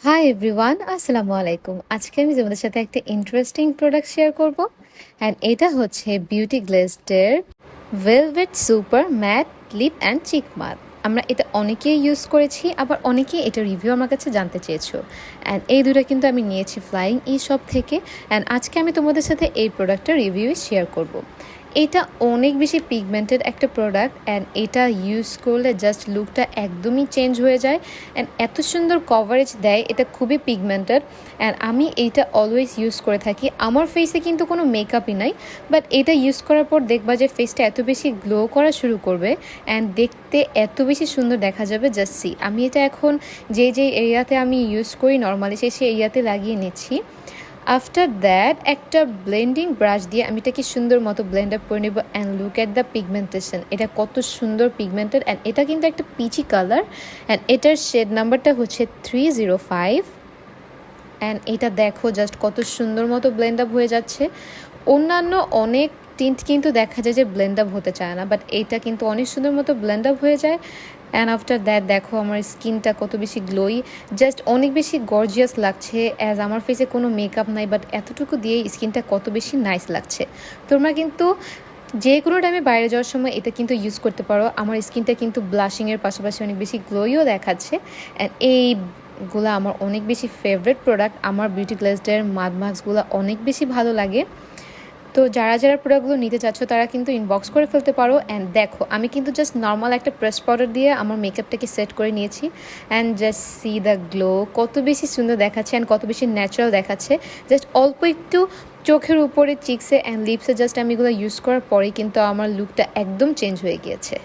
Hi everyone, আসসালামু আলাইকুম। আজকে আমি তোমাদের সাথে একটা ইন্টারেস্টিং প্রোডাক্ট শেয়ার করব, অ্যান্ড এটা হচ্ছে বিউটি গ্লেজডের velvet super matte lip and cheek mask. আমরা এটা অনেকেই ইউজ করেছি, আবার অনেকেই এটা রিভিউ আমার কাছে জানতে চেয়েছো। অ্যান্ড এই দুটো কিন্তু আমি নিয়েছি ফ্লাইং ই শপ থেকে, অ্যান্ড আজকে আমি তোমাদের সাথে এই প্রোডাক্টটা রিভিউ শেয়ার করব। এটা অনেক বেশি পিগমেন্টেড একটা প্রোডাক্ট, অ্যান্ড এটা ইউজ করলে জাস্ট লুকটা একদমই চেঞ্জ হয়ে যায়, অ্যান্ড এত সুন্দর কভারেজ দেয়। এটা খুবই পিগমেন্টেড, অ্যান্ড আমি এইটা অলওয়েজ ইউজ করে থাকি। আমার ফেসে কিন্তু কোনো মেকআপই নাই, বাট এটা ইউজ করার পর দেখবা যে ফেসটা এত বেশি গ্লো করা শুরু করবে, অ্যান্ড দেখতে এত বেশি সুন্দর দেখা যাবে। জাস্ট সি, আমি এটা এখন যে এরিয়াতে আমি ইউজ করি নর্মালি সেই এরিয়াতে লাগিয়ে নিচ্ছি। আফটার দ্যাট একটা ব্লেন্ডিং ব্রাশ দিয়ে আমি এটাকে সুন্দর মতো ব্লেন্ড আপ করে নেব। And look at the pigmentation, এটা কত সুন্দর পিগমেন্টেড, অ্যান্ড এটা কিন্তু একটা পিচি কালার, অ্যান্ড এটার শেড নাম্বারটা হচ্ছে 305। অ্যান্ড এটা দেখো জাস্ট কত সুন্দর মতো ব্লেন্ড আপ হয়ে যাচ্ছে। অন্যান্য অনেক টিন্ট কিন্তু দেখা যায় যে ব্লেন্ড আপ হতে চায় না, বাট এইটা কিন্তু অনেক সুন্দর মতো ব্লেন্ড আপ হয়ে যায়। অ্যান্ড আফটার দ্যাট দেখো আমার স্কিনটা কত বেশি গ্লোই, জাস্ট অনেক বেশি গর্জিয়াস লাগছে। অ্যাজ আমার ফেসে কোনো মেকআপ নাই, বাট এতটুকু দিয়েই স্কিনটা কত বেশি নাইস লাগছে। তোমরা কিন্তু যে কোনো টাইমে বাইরে যাওয়ার সময় এটা কিন্তু ইউজ করতে পারো। আমার স্কিনটা কিন্তু ব্লাশিংয়ের পাশাপাশি অনেক বেশি গ্লোইও দেখাচ্ছে। অ্যান্ড এইগুলো আমার অনেক বেশি ফেভারিট প্রোডাক্ট। আমার বিউটি গ্লেজডের মাস্কগুলো অনেক বেশি ভালো লাগে। তো যারা প্রোডাক্টগুলো নিতে চাচ্ছ তারা কিন্তু ইনবক্স করে ফেলতে পারো। অ্যান্ড দেখো আমি কিন্তু জাস্ট নর্মাল একটা প্রেস পাউডার দিয়ে আমার মেকআপটাকে সেট করে নিয়েছি, and just see the glow, কত বেশি সুন্দর দেখাচ্ছে অ্যান্ড কত বেশি ন্যাচারাল দেখাচ্ছে। জাস্ট অল্প একটু চোখের উপরে, চিকসে অ্যান্ড লিপসে জাস্ট আমি এগুলো ইউজ করার পরেই কিন্তু আমার লুকটা একদম চেঞ্জ হয়ে গিয়েছে।